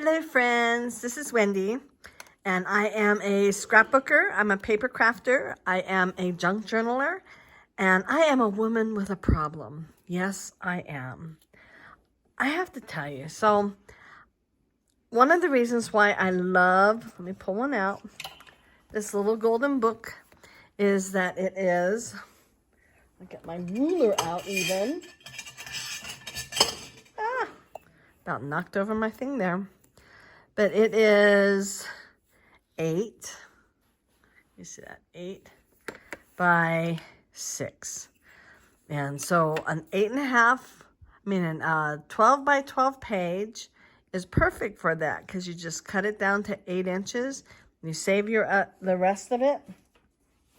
Hello friends, this is Wendy and I am a scrapbooker, I'm a paper crafter, I am a junk journaler, and I am a woman with a problem. Yes, I am. I have to tell you, so one of the reasons why I love, let me pull one out, this little golden book is that it is, I'll get my ruler out even. About knocked over my thing there. But it is 8, you see that, 8 by 6. And so an 12 by 12 page is perfect for that because you just cut it down to 8 inches. You save your the rest of it.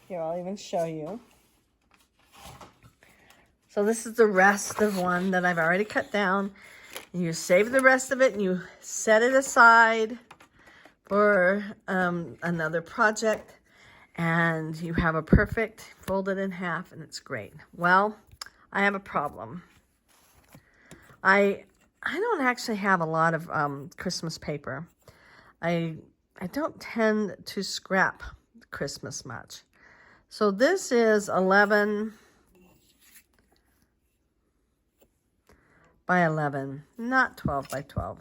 Here, I'll even show you. So this is the rest of one that I've already cut down. And you save the rest of it and you set it aside for another project, and you have a perfect folded in half, and it's great. Well, I have a problem. I don't actually have a lot of Christmas paper. I don't tend to scrap Christmas much. So this is 11 by 11, not 12 by 12.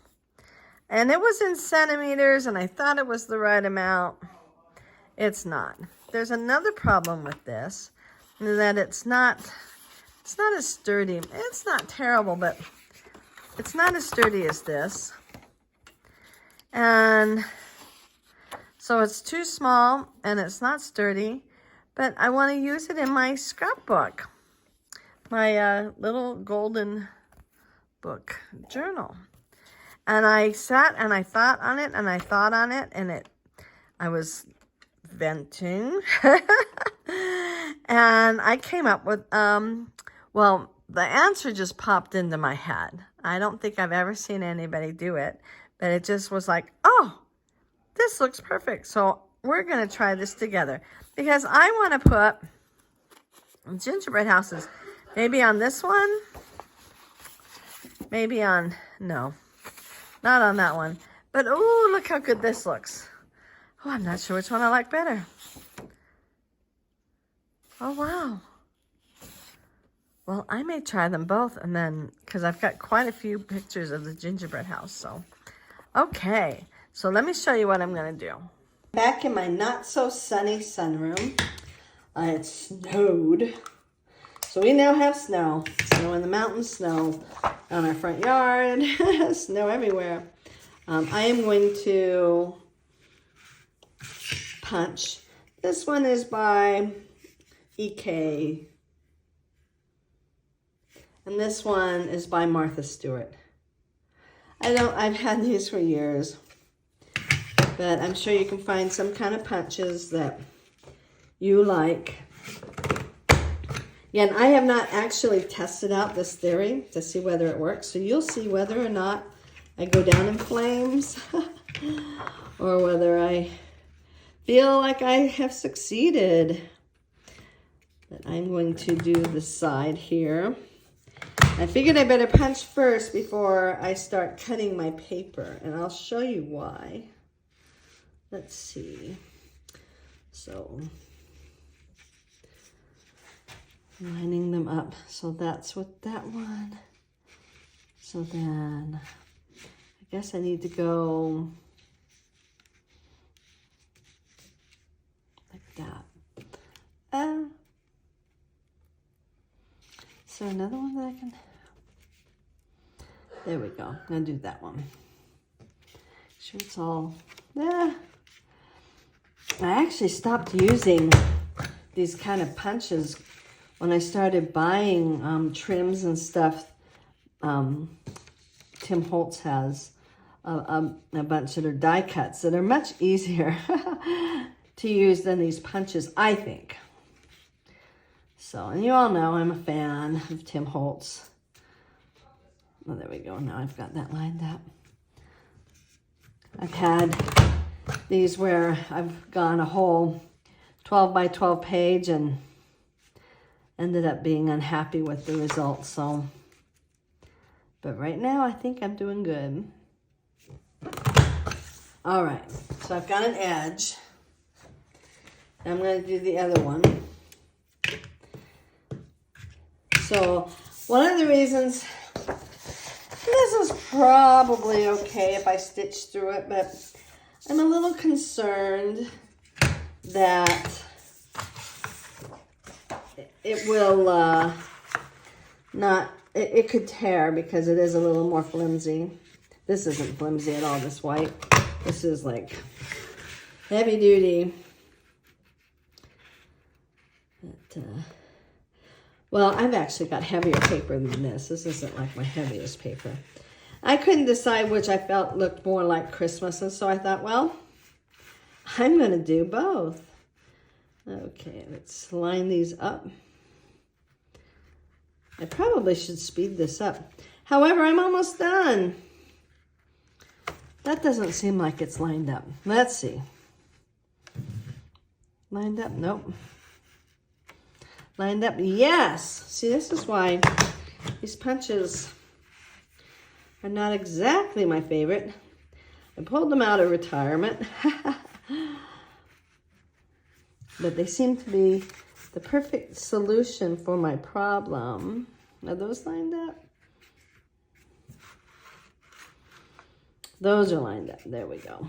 And it was in centimeters, and I thought it was the right amount. It's not. There's another problem with this, that it's not as sturdy. It's not terrible, but it's not as sturdy as this. And so it's too small, and it's not sturdy, but I want to use it in my scrapbook, my little golden book journal. And I sat and I thought on it and I thought on it, and I was venting. And I came up with, well, the answer just popped into my head. I don't think I've ever seen anybody do it, but it just was like, oh, this looks perfect. So we're going to try this together because I want to put gingerbread houses maybe on this one, maybe on, no. Not on that one. But, oh, look how good this looks. Oh, I'm not sure which one I like better. Oh, wow. Well, I may try them both, and then, because I've got quite a few pictures of the gingerbread house, so. Okay, so let me show you what I'm going to do. Back in my not-so-sunny sunroom, it snowed. So we now have snow. Snow in the mountains, snow on our front yard, snow everywhere. I am going to punch. This one is by EK. And this one is by Martha Stewart. I've had these for years, but I'm sure you can find some kind of punches that you like. Yeah, and I have not actually tested out this theory to see whether it works. So you'll see whether or not I go down in flames or whether I feel like I have succeeded. But I'm going to do the side here. I figured I better punch first before I start cutting my paper, and I'll show you why. Let's see. So lining them up. So that's what that one. So then I guess I need to go like that. So another one that I can, there we go. I'm gonna do that one. Sure it's all, I actually stopped using these kind of punches when I started buying trims and stuff. Tim Holtz has a bunch that are die cuts that are much easier to use than these punches, I think. So, and you all know I'm a fan of Tim Holtz. Oh, there we go. Now I've got that lined up. I've had these where I've gone a whole 12 by 12 page and ended up being unhappy with the results. So, but right now I think I'm doing good. All right, so I've got an edge. I'm going to do the other one. So one of the reasons, this is probably okay if I stitch through it, but I'm a little concerned that it will it could tear because it is a little more flimsy. This isn't flimsy at all, this white. This is like heavy duty. But, well, I've actually got heavier paper than this. This isn't like my heaviest paper. I couldn't decide which I felt looked more like Christmas, and so I thought, well, I'm going to do both. Okay, let's line these up. I probably should speed this up. However, I'm almost done. That doesn't seem like it's lined up. Let's see. Lined up? Nope. Lined up? Yes. See, this is why these punches are not exactly my favorite. I pulled them out of retirement. But they seem to be the perfect solution for my problem. Are those lined up? Those are lined up. There we go.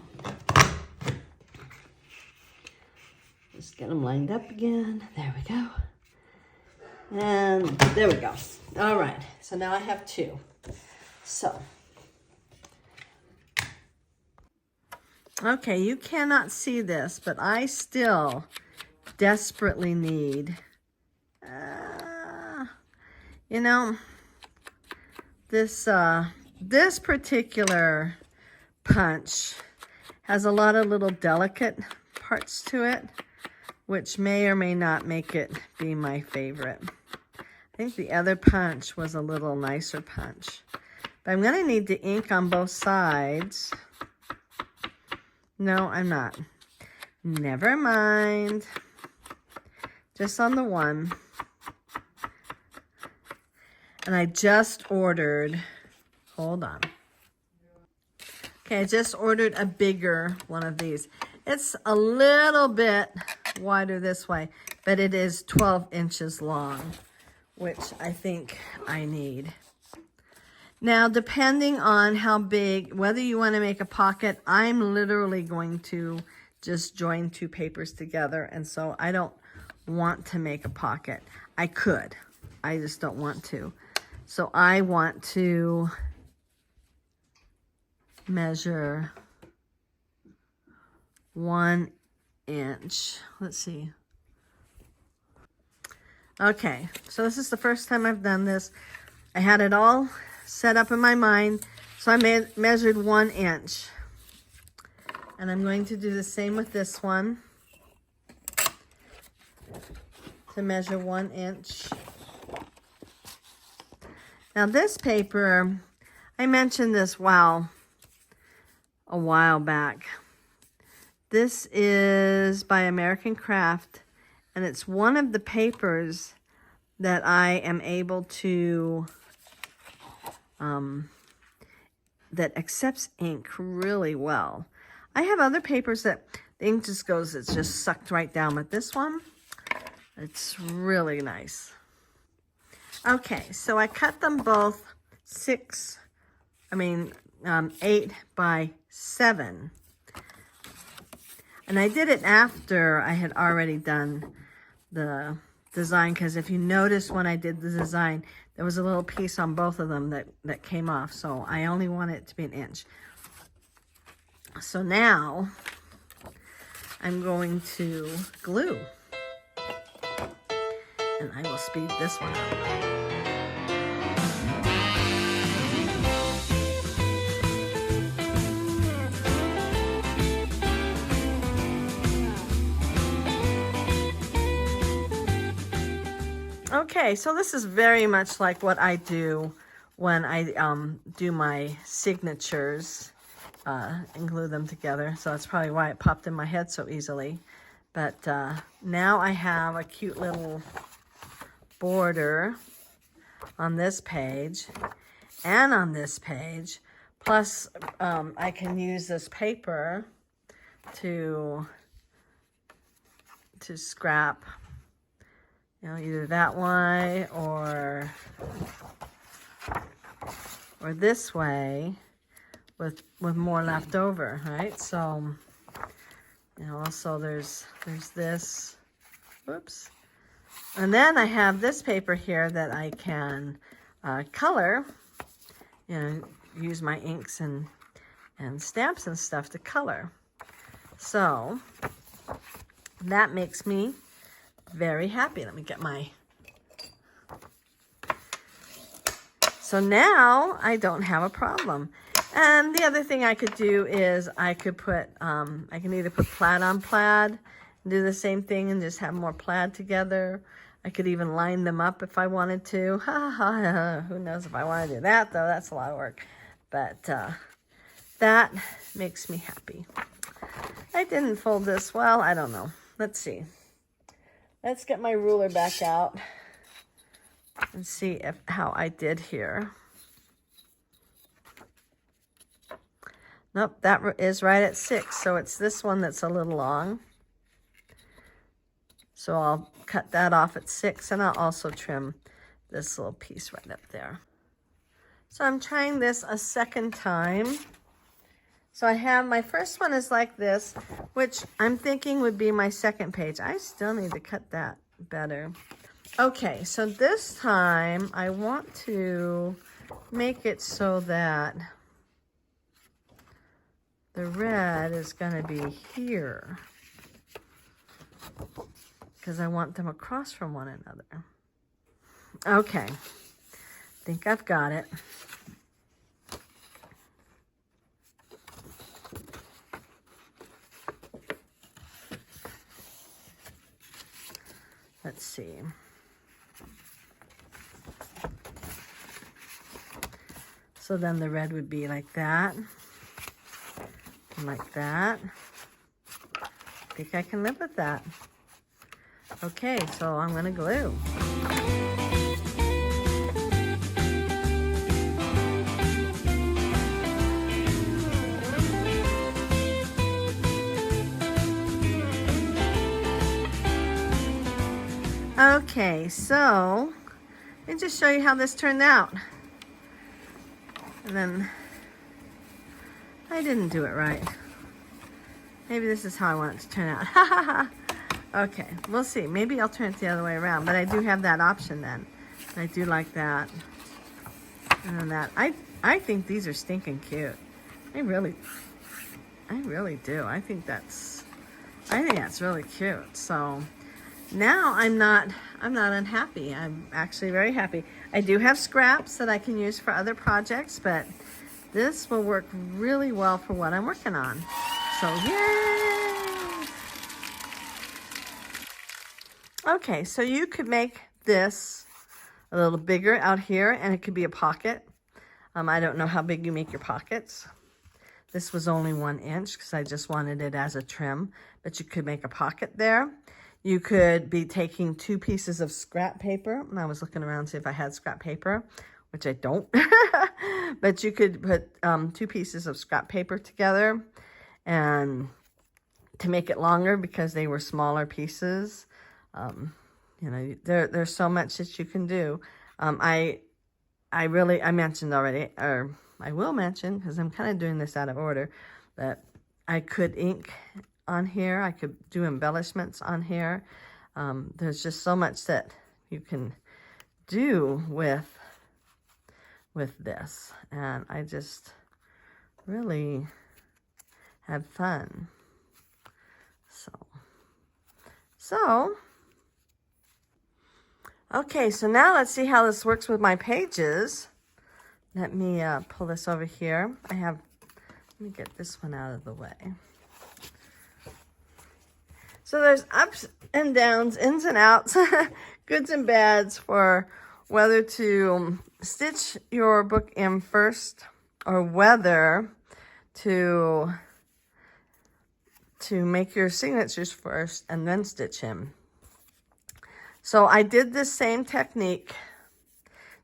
Just get them lined up again. There we go. And there we go. All right. So now I have two. So. Okay, you cannot see this, but I still desperately need, you know, this particular punch has a lot of little delicate parts to it, which may or may not make it be my favorite. I think the other punch was a little nicer punch. But I'm going to need to ink on both sides. No, I'm not. Never mind. Just on the one. And I just ordered, hold on. Okay, I just ordered a bigger one of these. It's a little bit wider this way, but it is 12 inches long, which I think I need. Now, depending on how big, whether you want to make a pocket, I'm literally going to just join two papers together, and so I don't want to make a pocket. I could. I just don't want to. So I want to measure 1 inch. Let's see. Okay, so this is the first time I've done this. I had it all set up in my mind, so I measured 1 inch. And I'm going to do the same with this one. To measure 1 inch. Now this paper, I mentioned this, a while back. This is by American Craft, and it's one of the papers that I am able to, that accepts ink really well. I have other papers that the ink just goes, it's just sucked right down, but this one, it's really nice. Okay, so I cut them both 8 by 7. And I did it after I had already done the design, because if you notice when I did the design, there was a little piece on both of them that came off. So I only want it to be 1 inch. So now I'm going to glue. And I will speed this one up. Okay, so this is very much like what I do when I do my signatures and glue them together. So that's probably why it popped in my head so easily. But now I have a cute little border on this page and on this page. Plus, I can use this paper to scrap, you know, either that way or this way with more left over, right? So, you know, also there's this, whoops. And then I have this paper here that I can color, you know, use my inks and stamps and stuff to color. So that makes me very happy. Let me get my... So now I don't have a problem. And the other thing I could do is I could put, I can either put plaid on plaid and do the same thing and just have more plaid together. I could even line them up if I wanted to. Who knows if I want to do that, though. That's a lot of work. But that makes me happy. I didn't fold this well. I don't know. Let's see. Let's get my ruler back out and see how I did here. Nope, that is right at 6. So it's this one that's a little long. So I'll cut that off at 6, and I'll also trim this little piece right up there. So I'm trying this a second time. So I have, my first one is like this, which I'm thinking would be my second page. I still need to cut that better. Okay, so this time I want to make it so that the red is going to be here, because I want them across from one another. Okay, I think I've got it. Let's see. So then the red would be like that, and like that. I think I can live with that. Okay, so I'm going to glue. Okay, so let me just show you how this turned out. And then I didn't do it right. Maybe this is how I want it to turn out. Ha ha ha. Okay, we'll see. Maybe I'll turn it the other way around, but I do have that option then. I do like that. And then that. I think these are stinking cute. I really do. I think that's really cute. So now I'm not unhappy. I'm actually very happy. I do have scraps that I can use for other projects, but this will work really well for what I'm working on. So yay! Okay, so you could make this a little bigger out here, and it could be a pocket. I don't know how big you make your pockets. This was only 1 inch because I just wanted it as a trim, but you could make a pocket there. You could be taking 2 pieces of scrap paper. And I was looking around to see if I had scrap paper, which I don't. But you could put 2 pieces of scrap paper together and to make it longer because they were smaller pieces. You know, there's so much that you can do. I mentioned already, or I will mention, because I'm kind of doing this out of order, that I could ink on here. I could do embellishments on here. There's just so much that you can do with this. And I just really had fun. So, okay, so now let's see how this works with my pages. Let me pull this over here. Let me get this one out of the way. So there's ups and downs, ins and outs, goods and bads for whether to stitch your book in first or whether to make your signatures first and then stitch him. So I did this same technique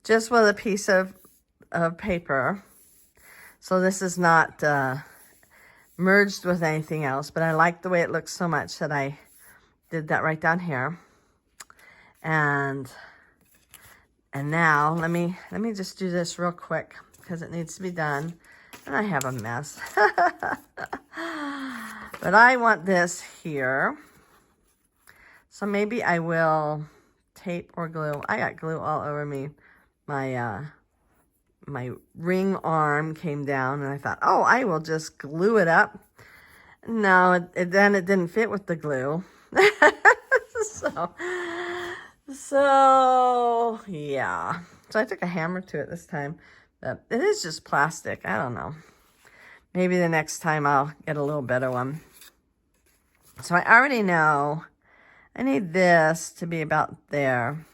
just with a piece of paper. So this is not merged with anything else, but I like the way it looks so much that I did that right down here. And now let me just do this real quick because it needs to be done. And I have a mess. But I want this here. So maybe I will tape or glue. I got glue all over me. My ring arm came down and I thought, oh, I will just glue it up. No, then it didn't fit with the glue. So yeah. So I took a hammer to it this time. But it is just plastic. I don't know. Maybe the next time I'll get a little better one. So I already know I need this to be about there.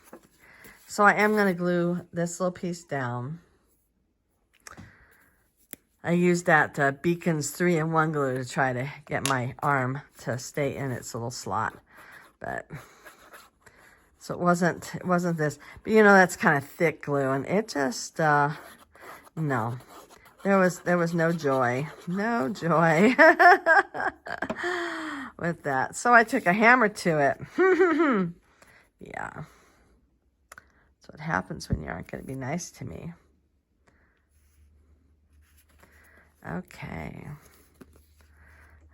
So I am going to glue this little piece down. I used that Beacon's 3-in-1 glue to try to get my arm to stay in its little slot. But so it wasn't this. But you know, that's kind of thick glue, and it just no. There was no joy. No joy with that. So I took a hammer to it. Yeah. That's what happens when you aren't going to be nice to me. Okay.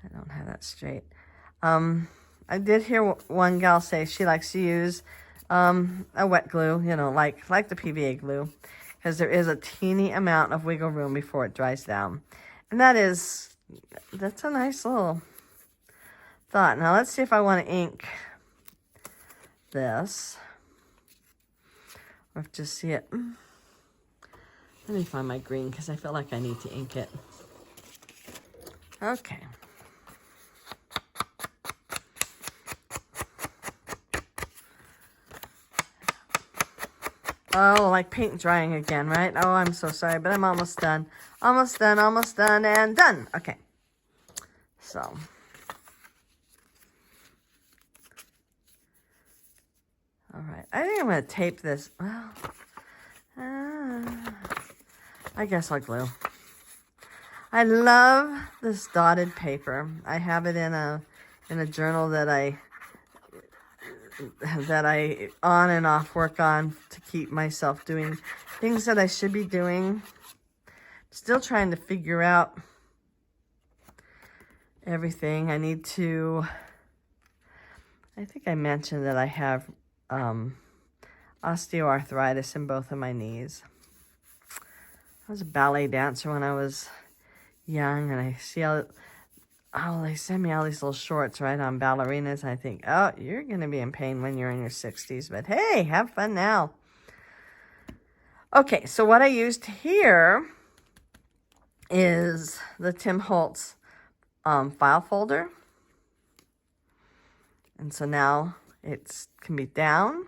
I don't have that straight. I did hear one gal say she likes to use a wet glue, you know, like the PVA glue, because there is a teeny amount of wiggle room before it dries down. And that's a nice little thought. Now let's see if I want to ink this. Or just see it. Let me find my green because I feel like I need to ink it. Okay. Oh, like paint drying again, right? Oh, I'm so sorry, but I'm almost done. Almost done, and done. Okay. So. All right. I think I'm going to tape this. Well, I guess I'll glue. I love this dotted paper. I have it in a journal that I on and off work on to keep myself doing things that I should be doing. Still trying to figure out everything. I need to, I think I mentioned that I have osteoarthritis in both of my knees. I was a ballet dancer when I was young, and I see they send me all these little shorts, right, on ballerinas. I think, oh, you're going to be in pain when you're in your 60s, but hey, have fun now. Okay, so what I used here is the Tim Holtz file folder. And so now it can be down.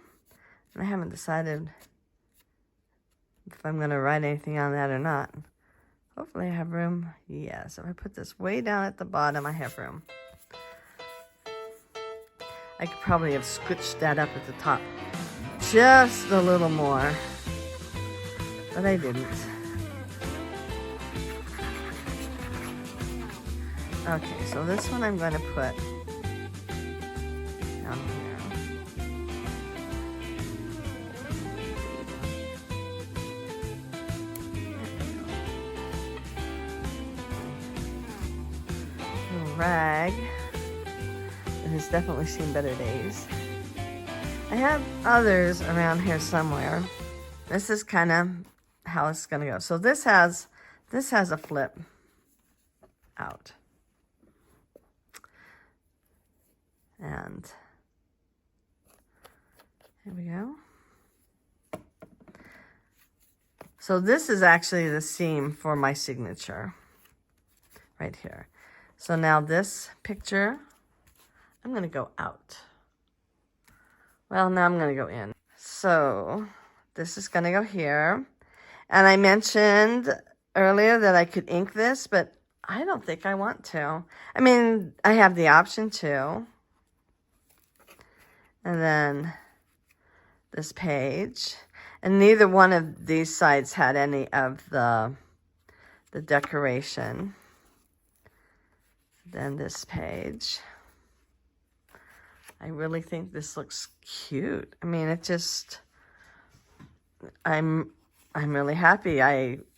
And I haven't decided if I'm going to write anything on that or not. Hopefully I have room. Yes, if I put this way down at the bottom, I have room. I could probably have squished that up at the top just a little more, but I didn't. Okay, so this one I'm going to put down here. Rag that has definitely seen better days. I have others around here somewhere. This is kind of how it's gonna go. So this has a flip out, and here we go. So this is actually the seam for my signature right here. So now this picture, I'm going to go out. Well, now I'm going to go in. So this is going to go here. And I mentioned earlier that I could ink this, but I don't think I want to. I mean, I have the option to. And then this page. And neither one of these sides had any of the the decoration. Then this page. I really think this looks cute. I mean, it just, I'm really happy.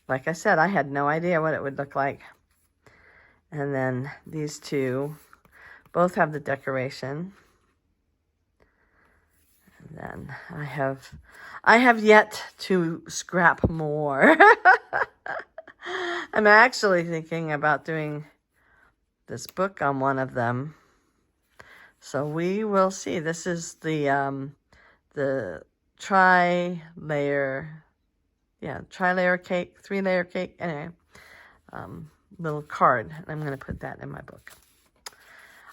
Like I said, I had no idea what it would look like. And then these two both have the decoration. And then I have yet to scrap more. I'm actually thinking about doing this book on one of them. So we will see. This is the tri-layer, tri-layer cake, 3-layer cake. Anyway, little card. And I'm going to put that in my book.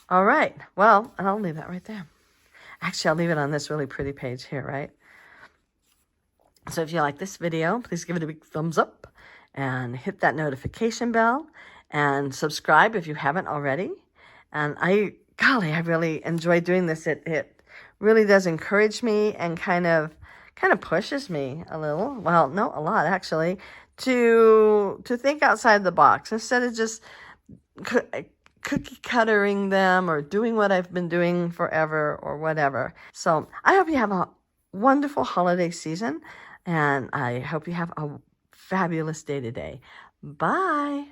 All right. Well, and I'll leave that right there. Actually, I'll leave it on this really pretty page here, right? So if you like this video, please give it a big thumbs up and hit that notification bell and subscribe if you haven't already. And golly, I really enjoy doing this. It really does encourage me and kind of pushes me a little. Well, no, a lot actually, to think outside the box instead of just cookie cuttering them or doing what I've been doing forever or whatever. So I hope you have a wonderful holiday season, and I hope you have a fabulous day today. Bye.